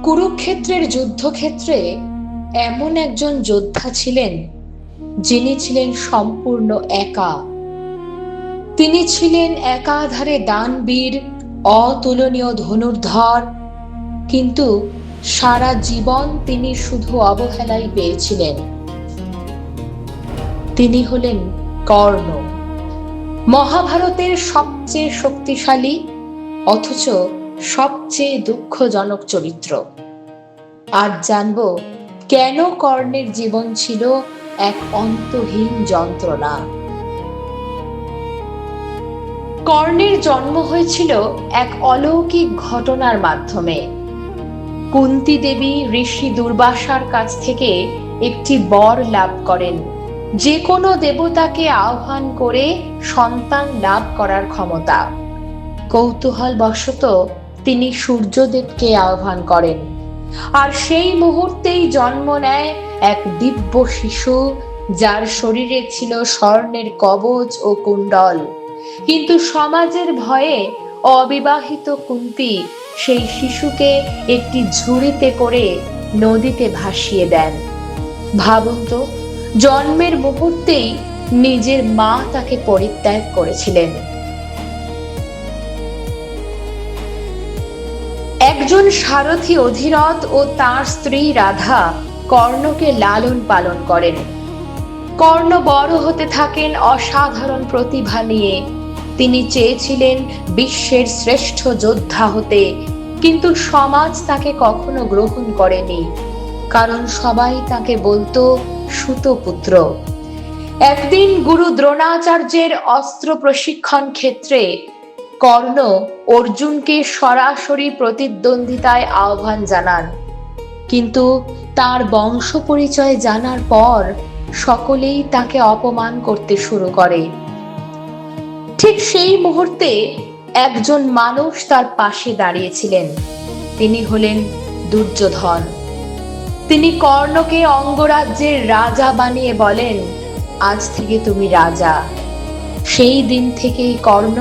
কুরুক্ষেত্রের যুদ্ধক্ষেত্রে এমন একজন যোদ্ধা ছিলেন যিনি ছিলেন সম্পূর্ণ একা। তিনি ছিলেন একাধারে দানবীর, অতুলনীয় ধনুর্ধর, কিন্তু সারা জীবন তিনি শুধু অবহেলাই পেয়েছিলেন। তিনি হলেন কর্ণ, মহাভারতের সবচেয়ে শক্তিশালী অথচ সবচেয়ে দুঃখজনক চরিত্র। আজ জানব কেন কর্ণের জীবন ছিল এক অন্তহীন যন্ত্রণা। কর্ণের জন্ম হয়েছিল এক অলৌকিক ঘটনার মাধ্যমে। কুন্তী দেবী ঋষি দুর্বাসার কাছ থেকে একটি বর লাভ করেন, যে কোনো দেবতাকে আহ্বান করে সন্তান লাভ করার ক্ষমতা। কৌতূহলবশত তিনি সূর্যদেবকে আহ্বান করেন, আর সেই মুহূর্তেই জন্ম নেয় এক দিব্য শিশু, যার শরীরে ছিল স্বর্ণের কবচ ও কুণ্ডল। কিন্তু সমাজের ভয়ে অবিবাহিত কুন্তী সেই শিশুকে একটি ঝুড়িতে করে নদীতে ভাসিয়ে দেন। ভাবুন তো, জন্মের মুহূর্তেই নিজের মা তাকে পরিত্যাগ করেছিলেন। একজন সারথি অধিরথ ও তার স্ত্রী রাধা কর্ণকে লালন পালন করেন। কর্ণ বড় হতে থাকেন অসাধারণ প্রতিভা নিয়ে। তিনি চেয়েছিলেন বিশ্বের শ্রেষ্ঠ যোদ্ধা হতে, কিন্তু সমাজ তাকে কখনো গ্রহণ করেনি, কারণ সবাই তাকে বলতো সুতপুত্র। একদিন গুরু দ্রোণাচার্যের অস্ত্র প্রশিক্ষণ ক্ষেত্রে কর্ণ অর্জুনকে সরাসরি প্রতিদ্বন্দ্বিতায় আহ্বান জানান, কিন্তু তার বংশ পরিচয় জানার পর সকলেই তাকে অপমান করতে শুরু করে। ঠিক সেই মুহূর্তে একজন মানুষ তার পাশে দাঁড়িয়েছিলেন। তিনি হলেন দুর্যোধন। তিনি কর্ণকে অঙ্গরাজ্যের রাজা বানিয়ে বলেন, আজ থেকে তুমি রাজা। সেই দিন থেকেই কর্ণ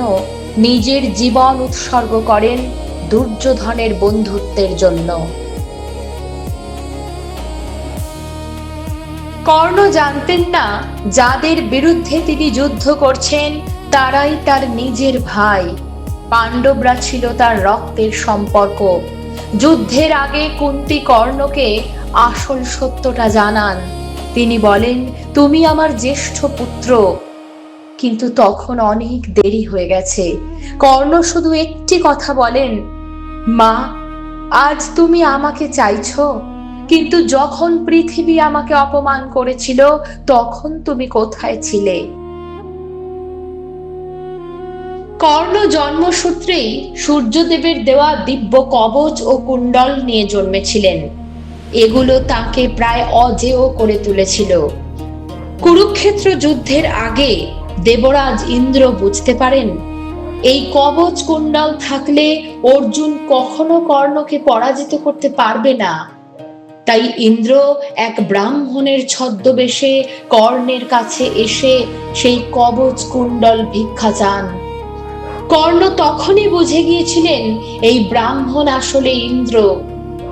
নিজের জীবন উৎসর্গ করেন দুর্যোধনের বন্ধুত্বের জন্য। কর্ণ জানতেন না, যাদের বিরুদ্ধে তিনি যুদ্ধ করছেন তারাই তার নিজের ভাই। পাণ্ডবরা ছিল তার রক্তের সম্পর্ক। যুদ্ধের আগে কুন্তী কর্ণকে আসল সত্যটা জানান। তিনি বলেন, তুমি আমার জ্যেষ্ঠ পুত্র। কিন্তু তখন অনেক দেরি হয়ে গেছে। কর্ণ শুধু একটি কথা বলেন, মা, আজ তুমি আমাকে চাইছো, কিন্তু যখন পৃথিবী আমাকে অপমান করেছিল তখন তুমি কোথায় ছিলে? কর্ণ জন্মসূত্রেই সূর্যদেবের দেওয়া দিব্য কবচ ও কুণ্ডল নিয়ে জন্মেছিলেন। এগুলো তাকে প্রায় অজেয় করে তুলেছিল। কুরুক্ষেত্র যুদ্ধের আগে দেবরাজ ইন্দ্র বুঝতে পারেন, এই কবচ কুণ্ডল থাকলে অর্জুন কখনো কর্ণকে পরাজিত করতে পারবে না। তাই ইন্দ্র এক ব্রাহ্মণের ছদ্মবেশে কর্ণের কাছে এসে সেই কবচ কুণ্ডল ভিক্ষা চান। কর্ণ তখনই বুঝে গিয়েছিলেন এই ব্রাহ্মণ আসলে ইন্দ্র,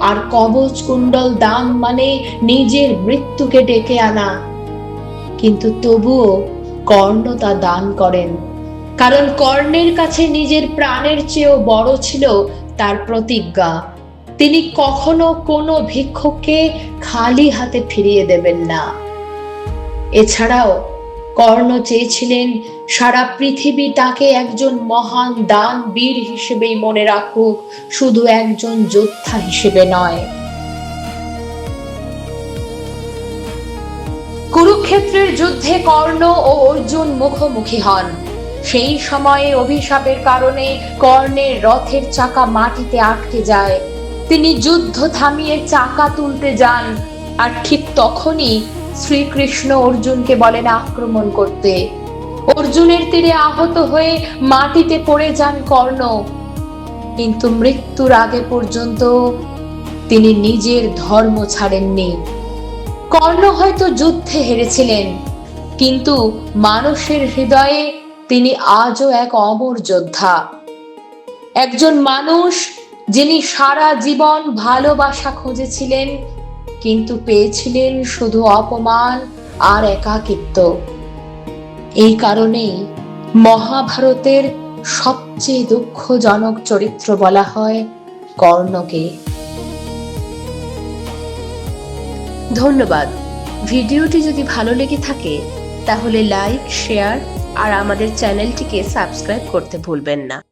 আর কবচ কুণ্ডল দান মানে নিজের মৃত্যুকে ডেকে আনা। কিন্তু তবুও কর্ণ তা দান করেন, কারণ কর্ণের কাছে নিজের প্রাণের চেয়েও বড় ছিল তার প্রতিজ্ঞা। তিনি কখনো কোনো ভিক্ষুককে খালি হাতে ফিরিয়ে দেবেন না। এছাড়াও কর্ণ চেয়েছিলেন সারা পৃথিবী তাকে একজন মহান দানবীর হিসেবেই মনে রাখুক, শুধু একজন যোদ্ধা হিসেবে নয়। কুরুক্ষেত্রের যুদ্ধে কর্ণ ও অর্জুন মুখোমুখি হন। সেই সময়ে অভিশাপের কারণে কর্ণের রথের চাকা মাটিতে আটকে যায়। তিনি যুদ্ধ থামিয়ে চাকা তুলতে যান, আর ঠিক তখনই শ্রীকৃষ্ণ অর্জুনকে বলেন আক্রমণ করতে। অর্জুনের তীরে আহত হয়ে মাটিতে পড়ে যান কর্ণ, কিন্তু মৃত্যুর আগে পর্যন্ত তিনি নিজের ধর্ম ছাড়েননি। কর্ণ হয়তো যুদ্ধে হেরেছিলেন, কিন্তু মানুষের হৃদয়ে তিনি আজও এক অমর যোদ্ধা। একজন মানুষ যিনি সারা জীবন ভালোবাসা খুঁজেছিলেন, কিন্তু পেয়েছিলেন শুধু অপমান আর একাকিত্ব। এই কারণেই মহাভারতের সবচেয়ে দুঃখজনক চরিত্র বলা হয় কর্ণকে। ধন্যবাদ। ভিডিওটি যদি ভালো লেগে থাকে তাহলে লাইক, শেয়ার আর আমাদের চ্যানেলটিকে সাবস্ক্রাইব করতে ভুলবেন না।